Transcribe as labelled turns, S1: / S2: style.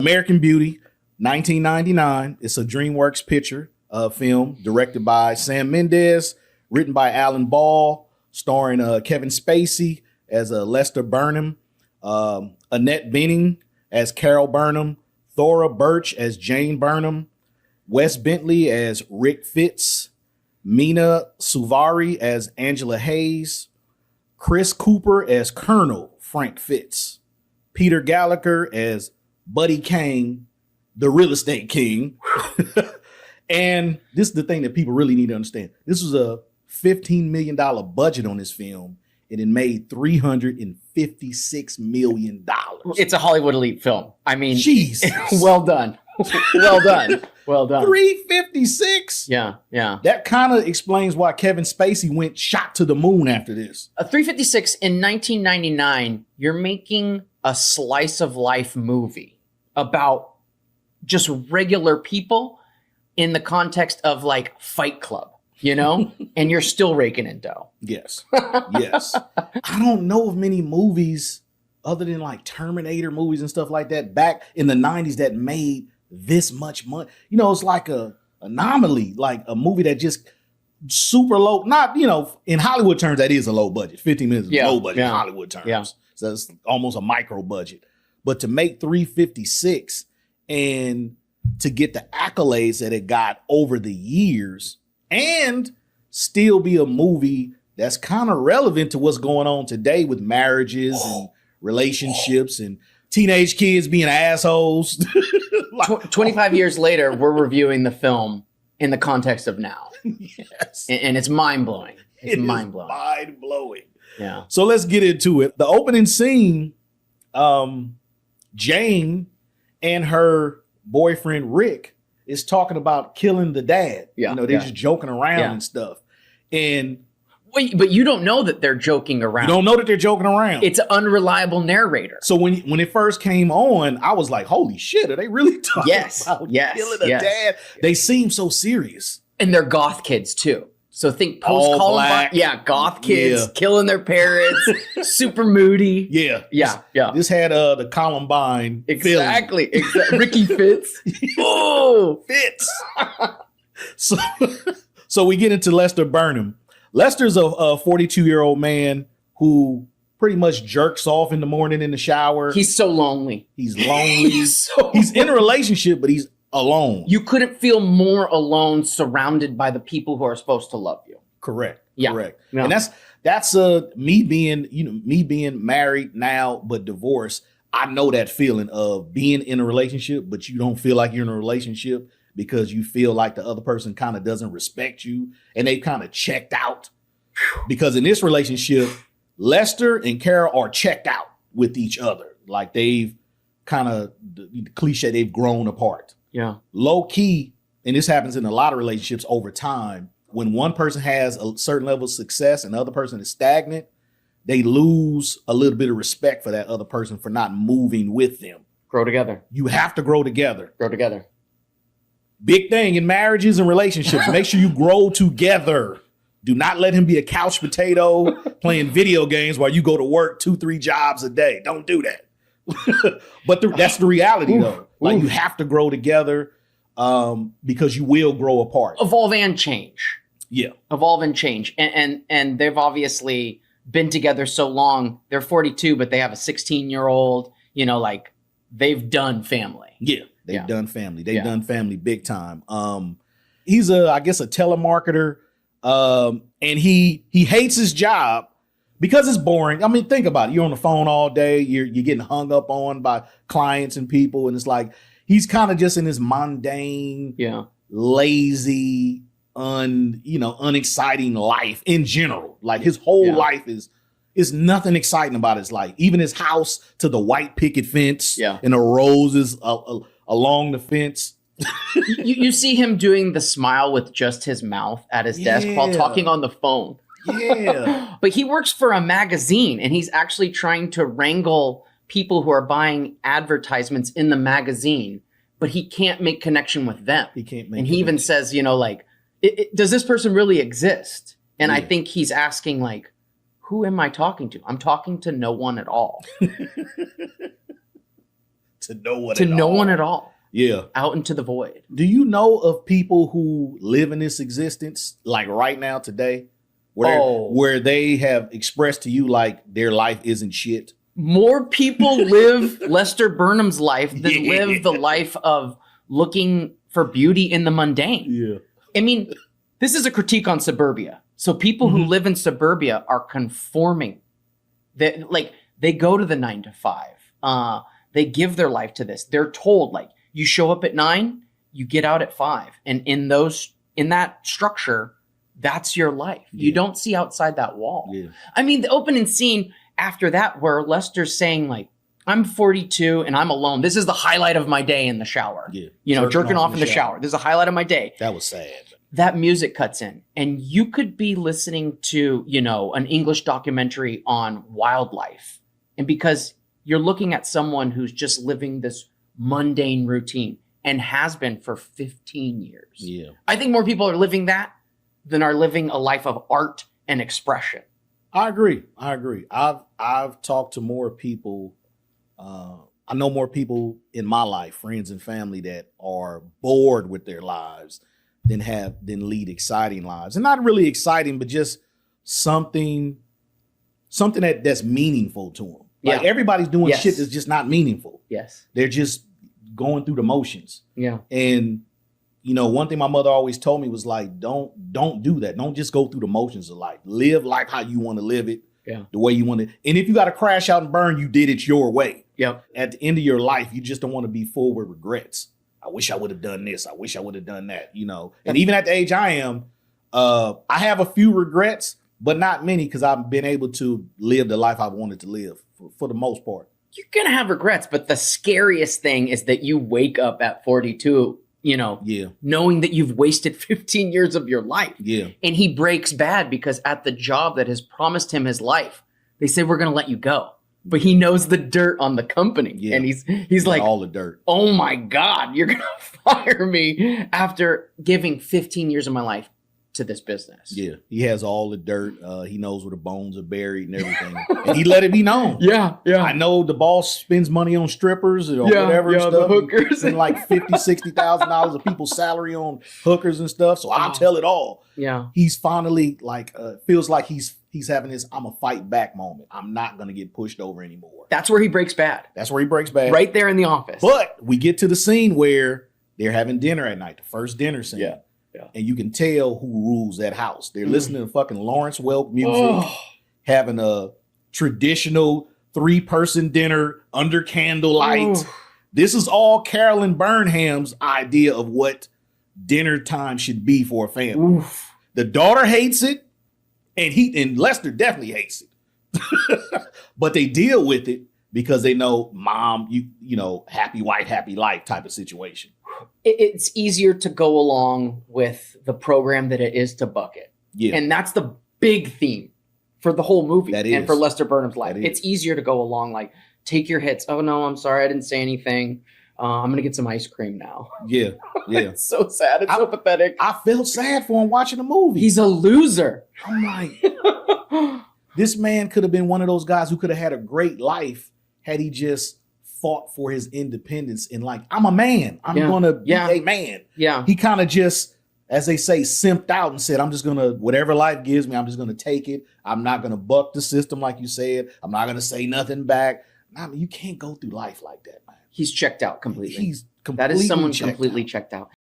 S1: American Beauty, 1999. It's a DreamWorks picture film directed by Sam Mendes, written by Alan Ball, starring Kevin Spacey as Lester Burnham, Annette Bening as Carol Burnham, Thora Birch as Jane Burnham, Wes Bentley as Rick Fitz, Mina Suvari as Angela Hayes, Chris Cooper as Colonel Frank Fitz, Peter Gallagher as Buddy Kane, the real estate king. And this is the thing that people really need to understand. This was a $15 million budget on this film, and it made $356 million.
S2: It's a Hollywood elite film. I mean,
S1: Jesus.
S2: Well done. Well done. Well done.
S1: 356?
S2: Yeah, yeah.
S1: That kind of explains why Kevin Spacey went shot to the moon after this.
S2: A 356 in 1999, you're making a slice of life movie about just regular people in the context of like Fight Club, you know? And you're still raking in dough.
S1: Yes. Yes. I don't know of many movies other than like Terminator movies and stuff like that back in the 90s that made this much money. You know, it's like a anomaly, like a movie that just super low, not, you know, in Hollywood terms, that is a low budget. 15 minutes is low budget in Hollywood terms.
S2: Yeah.
S1: So it's almost a micro budget. But to make 356 and to get the accolades that it got over the years and still be a movie that's kind of relevant to what's going on today with marriages and relationships and teenage kids being assholes.
S2: 25 years later, we're reviewing the film in the context of now.
S1: Yes.
S2: And it's mind-blowing. It's mind-blowing.
S1: Mind-blowing.
S2: Yeah.
S1: So let's get into it. The opening scene, Jane and her boyfriend Rick is talking about killing the dad.
S2: Yeah,
S1: you know, they're just joking around and stuff. And
S2: wait, but you don't know that they're joking around.
S1: you don't know that they're joking around.
S2: It's an unreliable narrator.
S1: So when it first came on, I was like, holy shit, are they really talking about killing a dad? They seem so serious.
S2: And they're goth kids too. So think post-Columbine. Yeah, goth kids killing their parents, super moody.
S1: Yeah. This had the Columbine
S2: Exactly. Ricky Fitz. Oh,
S1: Fitz. So we get into Lester Burnham. Lester's a 42-year-old man who pretty much jerks off in the morning in the shower.
S2: He's so lonely.
S1: He's lonely. He's in a relationship, but he's alone.
S2: You couldn't feel more alone surrounded by the people who are supposed to love you.
S1: Correct.
S2: Yeah.
S1: Correct.
S2: Yeah.
S1: And that's me being married now but divorced. I know that feeling of being in a relationship, but you don't feel like you're in a relationship because you feel like the other person kind of doesn't respect you and they kind of checked out. Because in this relationship, Lester and Carol are checked out with each other. Like they've kind of, the cliche, they've grown apart.
S2: Yeah.
S1: Low key, and this happens in a lot of relationships over time, when one person has a certain level of success and the other person is stagnant, they lose a little bit of respect for that other person for not moving with them.
S2: Grow together.
S1: You have to grow together.
S2: Grow together.
S1: Big thing in marriages and relationships. Make sure you grow together. Do not let him be a couch potato playing video games while you go to work 2-3 jobs a day. Don't do that. But that's the reality, though. Like you have to grow together because you will grow apart.
S2: Evolve and change.
S1: Yeah.
S2: Evolve and change. And they've obviously been together so long. They're 42, but they have a 16-year-old. You know, like they've done family.
S1: Yeah. They've done family. They've done family big time. He's I guess a telemarketer. And he hates his job because it's boring. I mean, think about it. You're on the phone all day. You're getting hung up on by clients and people. And it's like, he's kind of just in this mundane, lazy, unexciting life in general. Like his whole life is nothing exciting about his life. Even his house to the white picket fence and the roses along the fence.
S2: you see him doing the smile with just his mouth at his desk while talking on the phone.
S1: Yeah.
S2: But he works for a magazine and he's actually trying to wrangle people who are buying advertisements in the magazine, but he can't make connection with them.
S1: He can't make
S2: And he even says, you know, like, does this person really exist? And I think he's asking, like, who am I talking to? I'm talking to no one at all.
S1: to no one
S2: to
S1: at
S2: no
S1: all.
S2: one at all.
S1: Yeah.
S2: Out into the void.
S1: Do you know of people who live in this existence like right now today where they have expressed to you like their life isn't shit?
S2: More people live Lester Burnham's life than live the life of looking for beauty in the mundane.
S1: Yeah.
S2: I mean, this is a critique on suburbia. So people who live in suburbia are conforming. They go to the 9 to 5. They give their life to this. They're told like, you show up at 9, you get out at 5. And in that structure, that's your life.
S1: Yeah.
S2: You don't see outside that wall.
S1: Yeah.
S2: I mean, the opening scene after that where Lester's saying like, I'm 42 and I'm alone. This is the highlight of my day in the shower.
S1: Yeah.
S2: You know, jerking off in the shower. This is a highlight of my day.
S1: That was sad.
S2: That music cuts in and you could be listening to, you know, an English documentary on wildlife. And because you're looking at someone who's just living this mundane routine and has been for 15 years.
S1: Yeah.
S2: I think more people are living that than are living a life of art and expression.
S1: I agree. I've talked to more people. I know more people in my life, friends and family, that are bored with their lives than lead exciting lives. And not really exciting, but just something that's meaningful to them. Like everybody's doing shit that's just not meaningful.
S2: Yes.
S1: They're just going through the motions.
S2: Yeah.
S1: And you know, one thing my mother always told me was like, don't do that. Don't just go through the motions of life. Live life how you want to live it.
S2: Yeah.
S1: The way you want it. And if you got to crash out and burn, you did it your way.
S2: Yep.
S1: At the end of your life, you just don't want to be full with regrets. I wish I would have done this. I wish I would have done that, you know. And even at the age I am, I have a few regrets, but not many because I've been able to live the life I've wanted to live for the most part.
S2: You're going to have regrets, but the scariest thing is that you wake up at 42, you know, knowing that you've wasted 15 years of your life.
S1: Yeah.
S2: And he breaks bad because at the job that has promised him his life, they say, we're going to let you go. But he knows the dirt on the company. Yeah. And he's like,
S1: all the dirt.
S2: Oh my God, you're going to fire me after giving 15 years of my life to this business.
S1: Yeah. He has all the dirt. He knows where the bones are buried and everything. And he let it be known.
S2: Yeah.
S1: I know the boss spends money on strippers or whatever stuff.
S2: The hookers.
S1: And like $50,000, $60,000 of people's salary on hookers and stuff. So I'll tell it all.
S2: Yeah.
S1: He's finally like, feels like he's having this, I'm a fight back moment. I'm not going to get pushed over anymore.
S2: That's where he breaks bad. Right there in the office.
S1: But we get to the scene where they're having dinner at night, the first dinner scene.
S2: Yeah.
S1: And you can tell who rules that house. They're listening to fucking Lawrence Welk music, having a traditional 3-person dinner under candlelight. This is all Carolyn Burnham's idea of what dinner time should be for a family. The daughter hates it, and Lester definitely hates it. But they deal with it because they know mom, you know, happy wife, happy life type of situation.
S2: It's easier to go along with the program that it is to buck it.
S1: Yeah.
S2: And that's the big theme for the whole movie and for Lester Burnham's life. It's easier to go along, like, take your hits. Oh, no, I'm sorry. I didn't say anything. I'm going to get some ice cream now.
S1: Yeah.
S2: It's so sad. It's so pathetic.
S1: I felt sad for him watching the movie.
S2: He's a loser.
S1: I'm like, this man could have been one of those guys who could have had a great life had he just fought for his independence and like, I'm a man. I'm going to be a man.
S2: Yeah.
S1: He kind of just, as they say, simped out and said, I'm just going to, whatever life gives me, I'm just going to take it. I'm not going to buck the system like you said. I'm not going to say nothing back. I mean, you can't go through life like that, man.
S2: He's checked out completely.
S1: He's completely
S2: That is someone
S1: checked
S2: completely
S1: out.
S2: checked out.